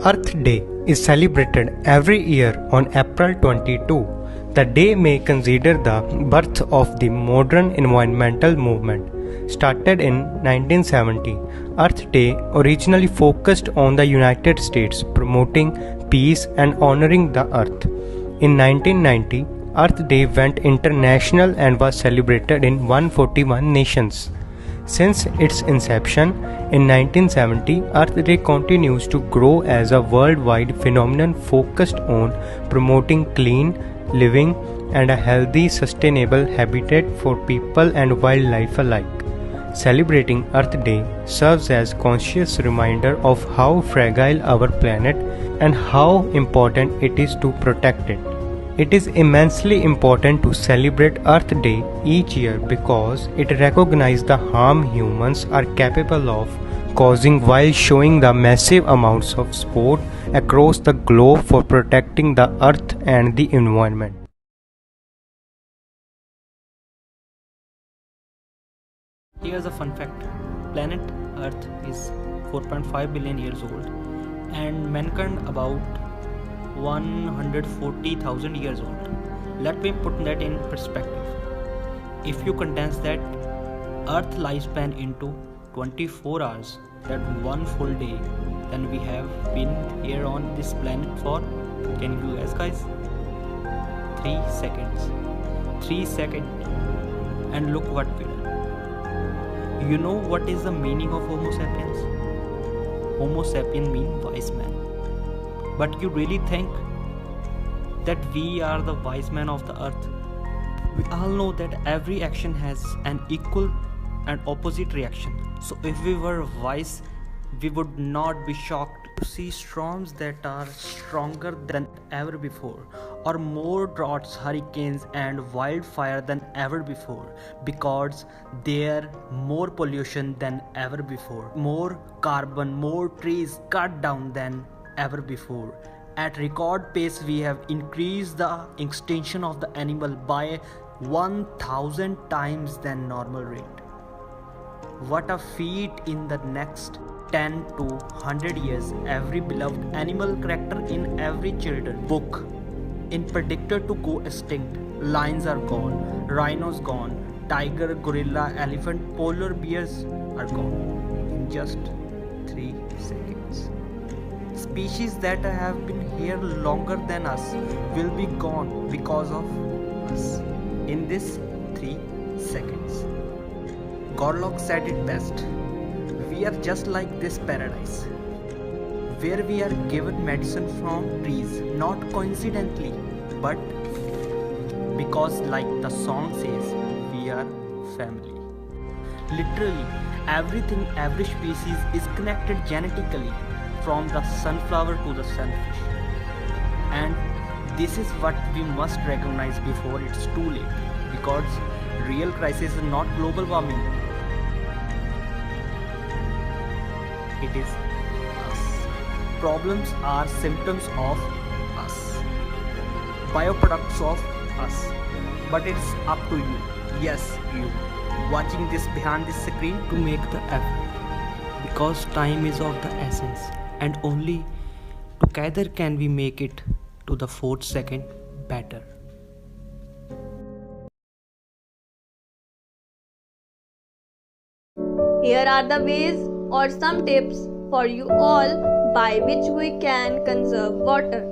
Earth Day is celebrated every year on April 22. The day may consider the birth of the modern environmental movement. Started in 1970, Earth Day originally focused on the United States promoting peace and honoring the earth. In 1990, Earth Day went international and was celebrated in 141 nations. Since its inception in 1970, Earth Day continues to grow as a worldwide phenomenon focused on promoting clean living and a healthy, sustainable habitat for people and wildlife alike. Celebrating Earth Day serves as a conscious reminder of how fragile our planet and how important it is to protect it. It is immensely important to celebrate Earth Day each year because it recognizes the harm humans are capable of causing while showing the massive amounts of support across the globe for protecting the earth and the environment. Here's a fun fact. Planet Earth is 4.5 billion years old and mankind about 140,000 years old. Let me put that in perspective. If you condense that Earth lifespan into 24 hours, that one full day, then we have been here on this planet for, can you guess guys? 3 seconds. 3 seconds. And look what we done. You know what is the meaning of Homo sapiens? Homo sapien means wise man. But you really think that we are the wise men of the earth? We all know that every action has an equal and opposite reaction. So if we were wise, we would not be shocked to see storms that are stronger than ever before, or more droughts, hurricanes and wildfire than ever before, because there more pollution than ever before, more carbon, more trees cut down than ever before. At record pace, we have increased the extinction of the animal by 1000 times than normal rate. What a feat! In the next 10 to 100 years, every beloved animal character in every children's book in predicted to go extinct. Lions are gone, rhinos gone, tiger, gorilla, elephant, polar bears are gone in just 3 seconds. Species that have been here longer than us will be gone because of us in this 3 seconds. Gorlock said it best. We are just like this paradise, where we are given medicine from trees, not coincidentally, but because, like the song says, we are family. Literally, everything, every species is connected genetically, from the sunflower to the sunfish. And this is what we must recognize before it's too late, because real crisis is not global warming. It is us. Problems are symptoms of us, bioproducts of us. But it's up to you, yes, you, watching this behind this screen, to make the effort. Because time is of the essence, and only together can we make it to the 4th second better. Here are the ways or some tips for you all by which we can conserve water.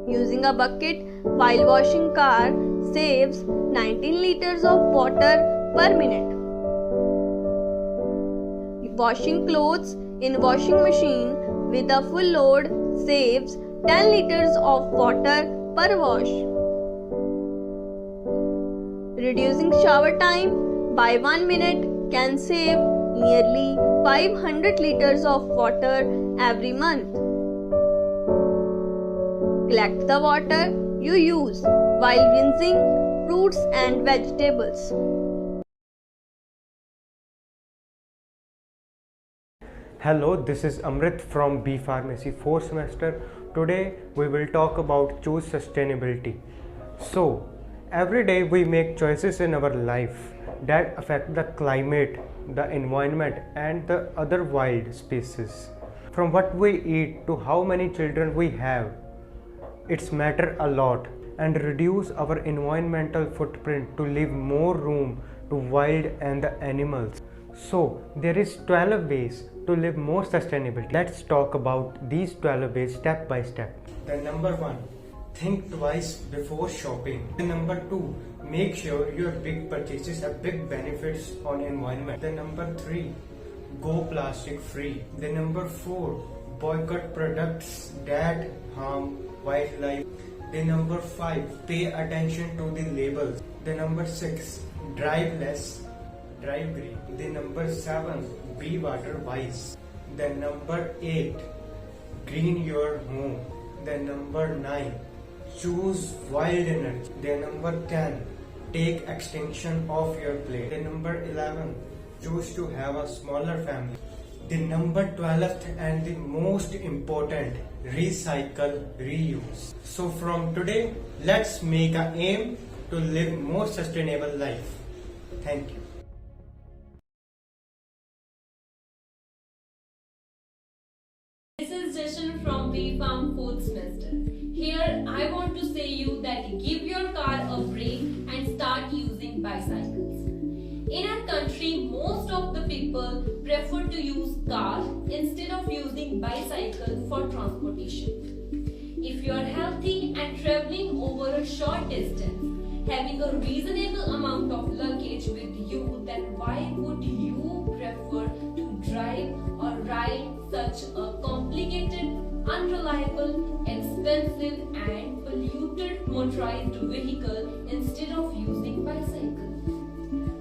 Using a bucket while washing car saves 19 liters of water per minute. Washing clothes in washing machine with a full load saves 10 liters of water per wash. Reducing shower time by 1 minute can save nearly 500 liters of water every month. Collect the water you use while rinsing fruits and vegetables. Hello, this is Amrit from B Pharmacy 4th semester. Today we will talk about choose sustainability. So, every day we make choices in our life that affect the climate, the environment and the other wild species. From what we eat to how many children we have, it's matter a lot, and reduce our environmental footprint to leave more room to wild and the animals. So there is 12 ways to live more sustainability. Let's talk about these 12 ways step by step. The number 1, think twice before shopping. The number 2, make sure your big purchases have big benefits on environment. The number 3, go plastic free. The number 4, boycott products that harm wildlife. The number 5, pay attention to the labels. The number 6, drive less, drive green. The number 7, be water wise. The number 8, green your home. The number 9, choose wild energy. The number 10, take extinction off your plate. The number 11, choose to have a smaller family. The number 12th and the most important, recycle, reuse. So from today, let's make an aim to live more sustainable life. Thank you. This is Jashan from BFARM 4th semester. Here I want to say you that give your car a break and start using bicycles. In our country, most of the people prefer to use car instead of using bicycle for transportation. If you are healthy and traveling over a short distance, having a reasonable amount of luggage with you, then why would you prefer to drive or ride such a complicated, unreliable, expensive and polluted motorized vehicle instead of using bicycle?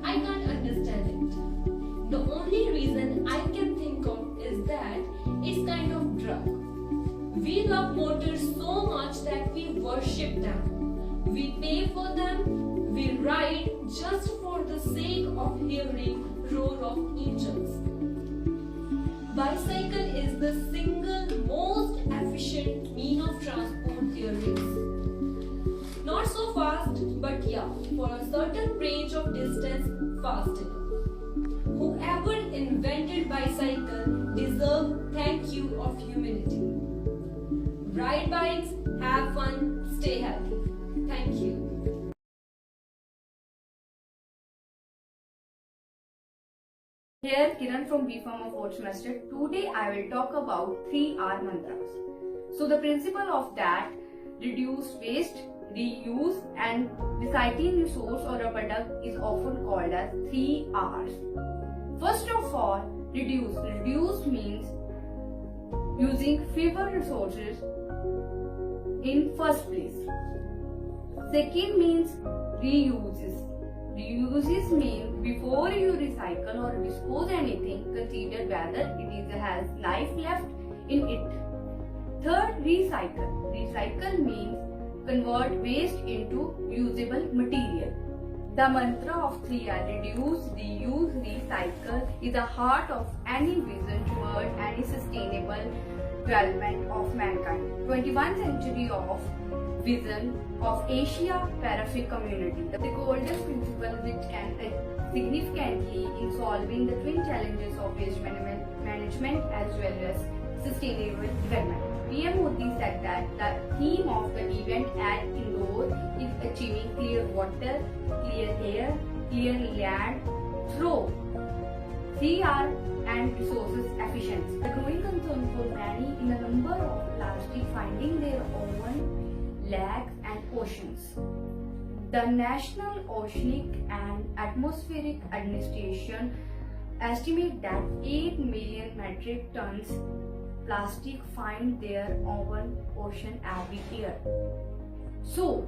I can't understand it. The only reason I can think of is that it's kind of drug. We love motors so much that we worship them. We pay for them. We ride just for the sake of hearing roar of engines. Bicycle is the single most efficient mean of transport there is. Not so fast, but yeah, for a certain range of distance, fast enough. Whoever invented bicycle deserve thank you of humanity. Ride bikes, have fun, stay healthy. Thank you. Here Kiran from BFARM of 4th semester. Today I will talk about 3R mantras. So the principle of that, reduce waste, reuse and recycling resource or a product is often called as 3 R's. First of all, reduce. Reduce means using fewer resources in first place. Second means reuses. Reuses mean before you recycle or dispose anything, consider whether has life left in it. Third, recycle. Recycle means convert waste into usable material. The mantra of 3R, reduce, reuse, recycle, is the heart of any vision toward any sustainable development of mankind. 21st century of vision of Asia Pacific community. The golden principle which can significantly in solving the twin challenges of waste management as well as sustainable development. PM Modi said that the theme of the event at Indore is achieving clear water, clear air, clear land through 3R and resources efficiency. The growing concern for many in the number of plastic finding their own lakes and oceans. The National Oceanic and Atmospheric Administration estimate that 8 million metric tons plastic find their own ocean every year. So,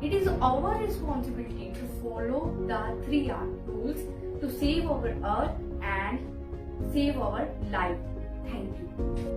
it is our responsibility to follow the 3R rules to save our earth and save our life. Thank you.